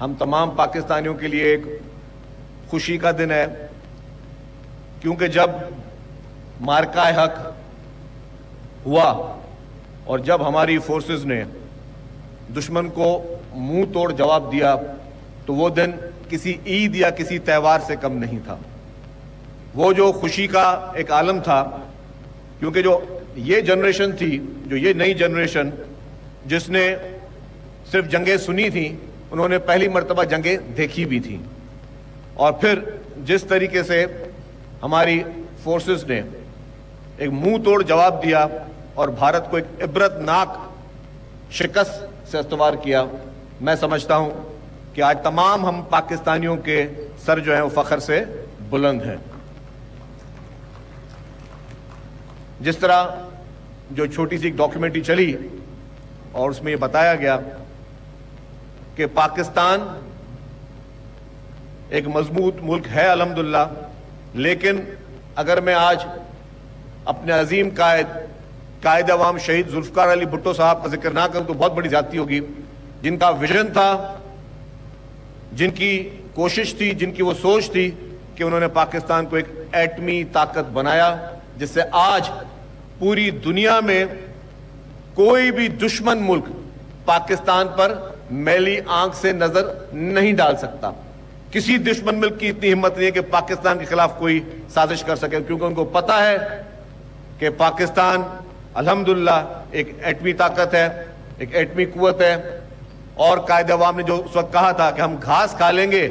ہم تمام پاکستانیوں کے لیے ایک خوشی کا دن ہے، کیونکہ جب مارکہ حق ہوا اور جب ہماری فورسز نے دشمن کو منہ توڑ جواب دیا تو وہ دن کسی عید یا کسی تہوار سے کم نہیں تھا۔ وہ جو خوشی کا ایک عالم تھا، کیونکہ جو یہ جنریشن تھی، جو یہ نئی جنریشن جس نے صرف جنگیں سنی تھیں، انہوں نے پہلی مرتبہ جنگیں دیکھی بھی تھیں، اور پھر جس طریقے سے ہماری فورسز نے ایک منہ توڑ جواب دیا اور بھارت کو ایک عبرت ناک شکست سے استوار کیا، میں سمجھتا ہوں کہ آج تمام ہم پاکستانیوں کے سر جو ہیں وہ فخر سے بلند ہیں۔ جس طرح جو چھوٹی سی ایک ڈاکیومنٹری چلی اور اس میں یہ بتایا گیا کہ پاکستان ایک مضبوط ملک ہے الحمدللہ، لیکن اگر میں آج اپنے عظیم قائد عوام شہید ذوالفقار علی بھٹو صاحب کا ذکر نہ کروں تو بہت بڑی زیادتی ہوگی، جن کا ویژن تھا، جن کی کوشش تھی، جن کی وہ سوچ تھی کہ انہوں نے پاکستان کو ایک ایٹمی طاقت بنایا، جس سے آج پوری دنیا میں کوئی بھی دشمن ملک پاکستان پر میلی آنکھ سے نظر نہیں ڈال سکتا۔ کسی دشمن ملک کی اتنی ہمت نہیں ہے کہ پاکستان کے خلاف کوئی سازش کر سکے، کیونکہ ان کو پتا ہے کہ پاکستان الحمدللہ ایک ایٹمی طاقت ہے، ایک ایٹمی قوت ہے، اور قائد عوام نے جو اس وقت کہا تھا کہ ہم گھاس کھا لیں گے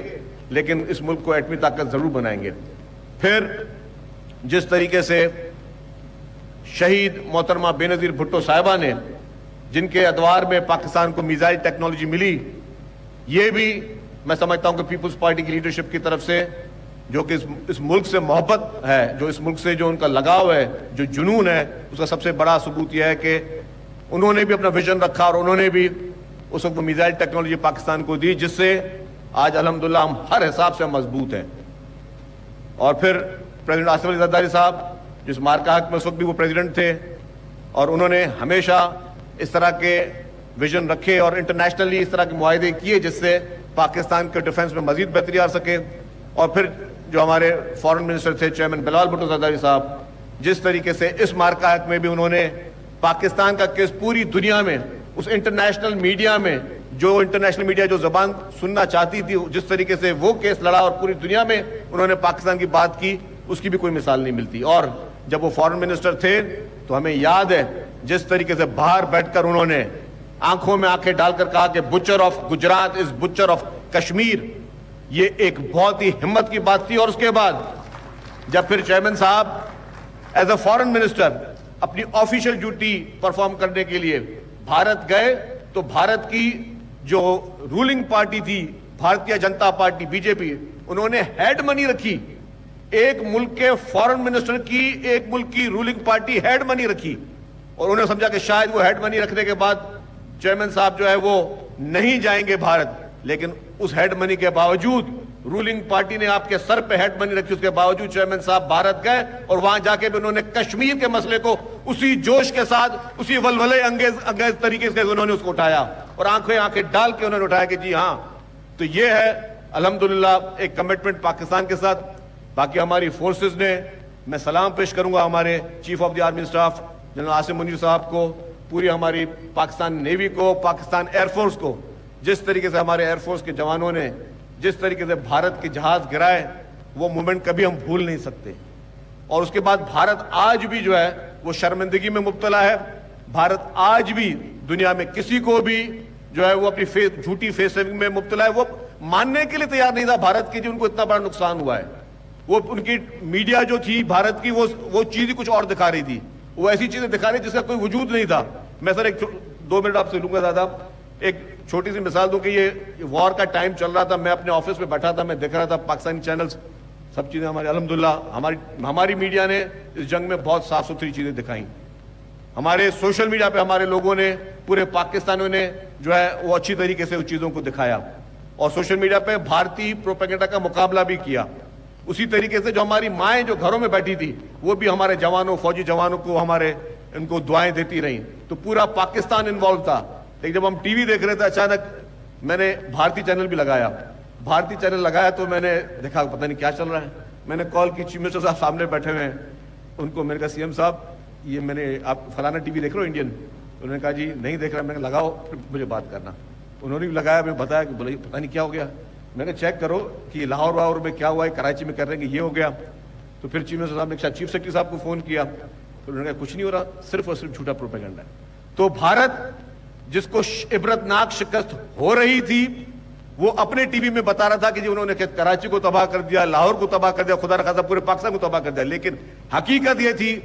لیکن اس ملک کو ایٹمی طاقت ضرور بنائیں گے۔ پھر جس طریقے سے شہید محترمہ بے نظیر بھٹو صاحبہ نے، جن کے ادوار میں پاکستان کو میزائل ٹیکنالوجی ملی، یہ بھی میں سمجھتا ہوں کہ پیپلز پارٹی کی لیڈرشپ کی طرف سے، جو کہ اس ملک سے محبت ہے، جو اس ملک سے جو ان کا لگاؤ ہے، جو جنون ہے، اس کا سب سے بڑا ثبوت یہ ہے کہ انہوں نے بھی اپنا ویژن رکھا اور انہوں نے بھی اس وقت میزائل ٹیکنالوجی پاکستان کو دی، جس سے آج الحمدللہ ہم ہر حساب سے مضبوط ہیں۔ اور پھر پریزیڈنٹ آصف علی زرداری صاحب، جس مارکہ حق میں اس وقت بھی وہ پریزیڈنٹ تھے، اور انہوں نے ہمیشہ اس طرح کے ویژن رکھے اور انٹرنیشنلی اس طرح کے معاہدے کیے جس سے پاکستان کے ڈیفنس میں مزید بہتری آ سکے۔ اور پھر جو ہمارے فارن منسٹر تھے چیئرمین بلال بھٹو زرداری صاحب، جس طریقے سے اس مارکہ حق میں بھی انہوں نے پاکستان کا کیس پوری دنیا میں، اس انٹرنیشنل میڈیا میں، جو انٹرنیشنل میڈیا جو زبان سننا چاہتی تھی، جس طریقے سے وہ کیس لڑا اور پوری دنیا میں انہوں نے پاکستان کی بات کی، اس کی بھی کوئی مثال نہیں ملتی۔ اور جب وہ فارن منسٹر تھے تو ہمیں یاد ہے جس طریقے سے باہر بیٹھ کر انہوں نے آنکھوں میں آنکھیں ڈال کر کہا کہ Butcher of Gujarat is Butcher of Kashmir, یہ ایک بہت ہی ہمت کی بات تھی۔ اور اس کے بعد جب پھر چیئرمین صاحب ایز اے فارن منسٹر اپنی آفیشیل ڈیوٹی پرفارم کرنے کے لیے بھارت گئے تو بھارت کی جو رولنگ پارٹی تھی، Bharatiya Janata party B J پی، انہوں نے ہیڈ منی رکھی، ایک ملک کے فارن منسٹر کی ایک ملک کی رولنگ پارٹی ہیڈ منی رکھی، اور انہوں نے سمجھا کہ شاید وہ ہیڈ منی رکھنے کے بعد چیئرمین صاحب جو ہے وہ نہیں جائیں گے بھارت، لیکن اس ہیڈ منی کے باوجود رولنگ پارٹی نے آپ کے سر پہ ہیڈ منی رکھی، اس کے باوجود چیئرمین صاحب بھارت گئے اور وہاں جا کے بھی انہوں نے کشمیر کے مسئلے کو اسی جوش کے ساتھ، اسی ولولے انگیز طریقے سے انہوں نے اس کو اٹھایا اور آنکھیں ڈال کے انہوں نے اٹھایا کہ جی ہاں۔ تو یہ ہے الحمدللہ ایک کمٹمنٹ پاکستان کے ساتھ۔ باقی ہماری فورسز نے، میں سلام پیش کروں گا ہمارے chief of the army staff general Asim Munir صاحب کو، پوری ہماری پاکستان نیوی کو، پاکستان ایئر فورس کو، جس طریقے سے ہمارے ایئر فورس کے جوانوں نے جس طریقے سے بھارت کے جہاز گرائے، وہ مومنٹ کبھی ہم بھول نہیں سکتے۔ اور اس کے بعد بھارت آج بھی جو ہے وہ شرمندگی میں مبتلا ہے، بھارت آج بھی دنیا میں کسی کو بھی جو ہے وہ اپنی جھوٹی فیس سیونگ میں مبتلا ہے، وہ ماننے کے لیے تیار نہیں تھا بھارت کی جو ان کو اتنا بڑا نقصان ہوا ہے۔ وہ ان کی میڈیا جو تھی بھارت کی، وہ چیز ہی کچھ اور دکھا رہی تھی، وہ ایسی چیزیں دکھا رہی جس کا کوئی وجود نہیں تھا۔ میں سر ایک 2 منٹ آپ سے لوں گا زیادہ، ایک چھوٹی سی مثال دوں کہ یہ وار کا ٹائم چل رہا تھا، میں اپنے آفس میں بیٹھا تھا، میں دیکھ رہا تھا پاکستانی چینلز، سب چیزیں ہماری الحمدللہ ہماری میڈیا نے اس جنگ میں بہت صاف ستھری چیزیں دکھائیں۔ ہمارے سوشل میڈیا پہ ہمارے لوگوں نے، پورے پاکستانیوں نے جو ہے وہ اچھی طریقے سے اس چیزوں کو دکھایا، اور سوشل میڈیا پہ بھارتی پروپیگنڈا کا مقابلہ بھی کیا۔ اسی طریقے سے جو ہماری مائیں جو گھروں میں بیٹھی تھی، وہ بھی ہمارے جوانوں، فوجی جوانوں کو ان کو دعائیں دیتی رہیں، تو پورا پاکستان انوالو تھا۔ لیکن جب ہم ٹی وی دیکھ رہے تھے، اچانک میں نے بھارتی چینل بھی لگایا. بھارتی چینل لگایا تو میں نے دیکھا پتہ نہیں کیا چل رہا ہے. میں نے کال کی, چیف منسٹر صاحب سامنے بیٹھے ہوئے ہیں, ان کو میں نے کہا سی ایم صاحب یہ میں نے آپ فلانا ٹی وی دیکھ رہے ہو انڈین؟ انہوں نے کہا جی نہیں دیکھ رہا. میں نے لگاؤ پھر مجھے بات کرنا. انہوں نے بھی لگایا, میں بتایا کہ بولے پتہ نہیں کیا ہو گیا. میں نے چیک کرو کہ لاہور واہور میں کیا ہوا ہے, کراچی میں کر رہے ہیں کہ یہ ہو گیا. تو پھر چیف منسٹر صاحب نے چیف سیکرٹری صاحب کو فون کیا, تو انہوں نے کہا کچھ نہیں ہو رہا, صرف اور صرف جھوٹا پروپیگنڈا ہے. تو بھارت جس کو عبرتناک شکست ہو رہی تھی وہ اپنے ٹی وی میں بتا رہا تھا کہ جی انہوں نے کراچی کو تباہ کر دیا, لاہور کو تباہ کر دیا, خدا نخواستہ پورے پاکستان کو تباہ کر دیا. لیکن حقیقت یہ تھی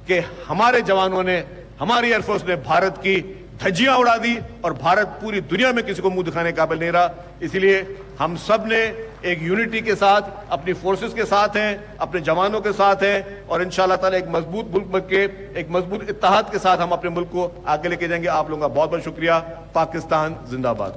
کہ ہمارے جوانوں نے, ہماری ایئر فورس نے بھارت کی دھجیاں اڑا دی, اور بھارت پوری دنیا میں کسی کو منہ دکھانے کے قابل نہیں رہا. اسی لیے ہم سب نے ایک یونٹی کے ساتھ, اپنی فورسز کے ساتھ ہیں, اپنے جوانوں کے ساتھ ہیں, اور انشاءاللہ تعالی ایک مضبوط ملک کے, ایک مضبوط اتحاد کے ساتھ ہم اپنے ملک کو آگے لے کے جائیں گے. آپ لوگوں کا بہت بہت شکریہ. پاکستان زندہ باد.